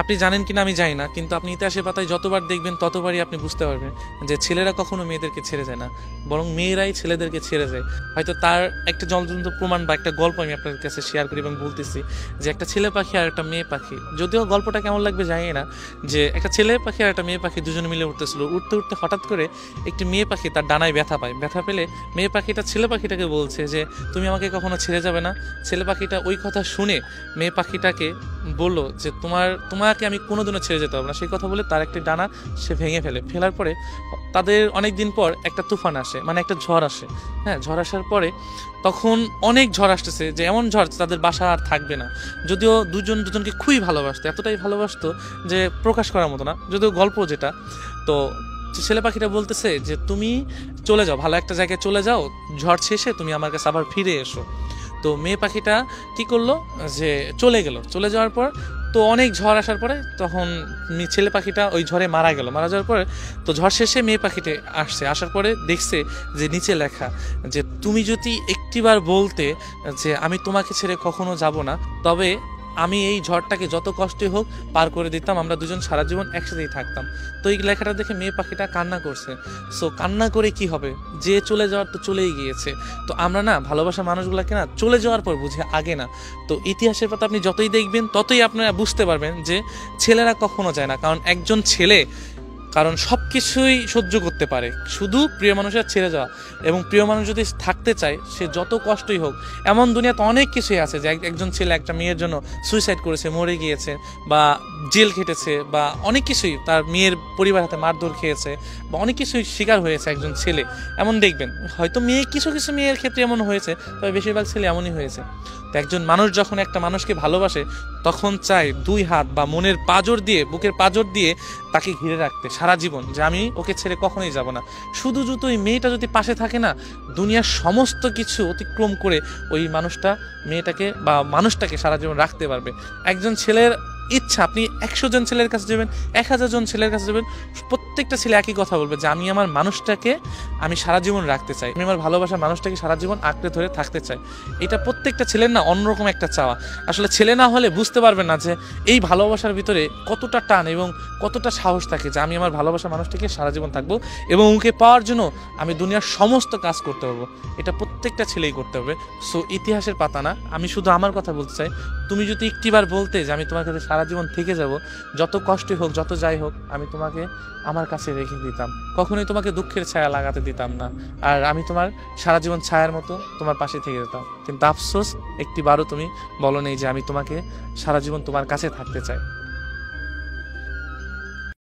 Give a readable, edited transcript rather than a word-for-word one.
আপনি জানেন কিনা আমি জানি না, কিন্তু আপনি ইতিহাসের পাতায় যতবার দেখবেন ততবারই আপনি বুঝতে পারবেন যে ছেলেরা কখনো মেয়েদেরকে ছেড়ে যায় না, বরং মেয়েরাই ছেলেদেরকে ছেড়ে যায়। হয়তো তার একটা জ্বলন্ত প্রমাণ বা একটা গল্প আমি আপনার কাছে শেয়ার করি এবং বলতেছি যে একটা ছেলে পাখি আর একটা মেয়ে পাখি, যদিও গল্পটা কেমন লাগবে জানি না, যে একটা ছেলে পাখি আর একটা মেয়ে পাখি দুজনে মিলে উঠতেছিল, উঠতে উঠতে হঠাৎ করে একটি মেয়ে পাখি তার ডানায় ব্যথা পায়। ব্যথা পেলে মেয়ে পাখিটা ছেলে পাখিটাকে বলছে যে তুমি আমাকে কখনো ছেড়ে যাবে না। ছেলে পাখিটা ওই কথা শুনে মেয়ে পাখিটাকে বললো যে তোমাকে আমি কোনোদিনও ছেড়ে যেতে পারবো না। সেই কথা বলে তার একটি ডানা সে ভেঙে ফেলার পরে তাদের অনেক দিন পর একটা তুফান আসে, মানে একটা ঝড় আসে। হ্যাঁ, ঝড় আসার পরে তখন অনেক ঝড় আসতেছে, যে এমন ঝড় তাদের বাসা আর থাকবে না। যদিও দুজনকে খুবই ভালোবাসতো, এতটাই ভালোবাসতো যে প্রকাশ করার মতো না, যদিও গল্প যেটা। তো ছেলে পাখিটা বলতেছে যে তুমি চলে যাও, ভালো একটা জায়গায় চলে যাও, ঝড় শেষে তুমি আমার কাছে আবার ফিরে এসো। তো মেয়ে পাখিটা কি করলো, যে চলে যাওয়ার পর তো অনেক ঝড় আসার পরে তখন ছেলে পাখিটা ওই ঝড়ে মারা যাওয়ার পরে তো ঝড় শেষে মেয়ে পাখিটা আসার পরে দেখছে যে নিচে লেখা যে তুমি যদি একটিবার বলতে যে আমি তোমাকে ছেড়ে কখনো যাব না, তবে আমি এই ঝড়টাকে যত কষ্টই হোক পার করে দিতাম, আমরা দুজন সারা জীবন একসাথেই থাকতাম। তো এই লেখাটা দেখে মেয়ে পাখিটা কান্না করছে। সো কান্না করে কি হবে, যে চলে যাওয়ার তো চলেই গিয়েছে। তো আমরা না ভালোবাসা মানুষগুলোকে না চলে যাওয়ার পর বুঝি, আগে না। তো ইতিহাসের পাতা আপনি যতই দেখবেন ততই আপনারা বুঝতে পারবেন যে ছেলেরা কখনো যায় না, কারণ একজন ছেলে সব কিছুই সহ্য করতে পারে, শুধু প্রিয় মানুষের ছেড়ে যাওয়া। এবং প্রিয় মানুষ যদি থাকতে চায় সে যত কষ্টই হোক, এমন দুনিয়াতে অনেক কিছুই আছে যে একজন ছেলে একটা মেয়ের জন্য সুইসাইড করেছে, মরে গিয়েছে, বা জেল খেটেছে, বা অনেক কিছুই তার মেয়ের পরিবার হাতে মারধর খেয়েছে, বা অনেক কিছুই শিকার হয়েছে একজন ছেলে। এমন দেখবেন হয়তো কিছু কিছু মেয়ের ক্ষেত্রে এমন হয়েছে, তবে বেশিরভাগ ছেলে এমনই হয়েছে। তো একজন মানুষ যখন একটা মানুষকে ভালোবাসে তখন চায় দুই হাত বা মনের পাঁজর দিয়ে, বুকের পাঁজর দিয়ে তাকে ঘিরে রাখতে সারা জীবন, যে আমি ওকে ছেড়ে কখনোই যাব না। শুধু ওই মেয়েটা যদি পাশে থাকে না, দুনিয়ার সমস্ত কিছু অতিক্রম করে ওই মেয়েটাকে বা মানুষটাকে সারা জীবন রাখতে পারবে। একজন ছেলের ইচ্ছা, আপনি 100 জন ছেলের কাছে যাবেন, 1000 জন ছেলের কাছে যাবেন, প্রত্যেকটা ছেলে একই কথা বলবে যে আমি আমার মানুষটাকে আমি সারা জীবন রাখতে চাই, আমি আমার ভালোবাসার মানুষটাকে সারা জীবন আঁকড়ে ধরে থাকতে চাই। এটা প্রত্যেকটা ছেলের না অন্যরকম একটা চাওয়া। আসলে ছেলে না হলে বুঝতে পারবেন না যে এই ভালোবাসার ভিতরে কতটা টান এবং কতটা সাহস থাকে, যে আমি আমার ভালোবাসার মানুষটাকে সারা জীবন থাকবো এবং ওকে পাওয়ার জন্য আমি দুনিয়ার সমস্ত কাজ করতে পারবো। এটা প্রত্যেকটা ছেলেই করতে হবে। সো ইতিহাসের পাতা না, আমি শুধু আমার কথা বলতে চাই, তুমি যদি একটিবার বলতে যে আমি তোমার কাছে সারা জীবন থেকে যাব, যত কষ্টই হোক, যত যাই হোক, আমি তোমাকে আমার কাছে রেখে দিতাম, কখনোই তোমাকে দুঃখের ছায়া লাগাতে দিতাম না, আর আমি তোমার সারা জীবন ছায়ার মতো তোমার পাশে থেকে যেতাম। কিন্তু আফসোস একটিবারও তুমি বলো নেই যে আমি তোমাকে সারা জীবন তোমার কাছে থাকতে চাই।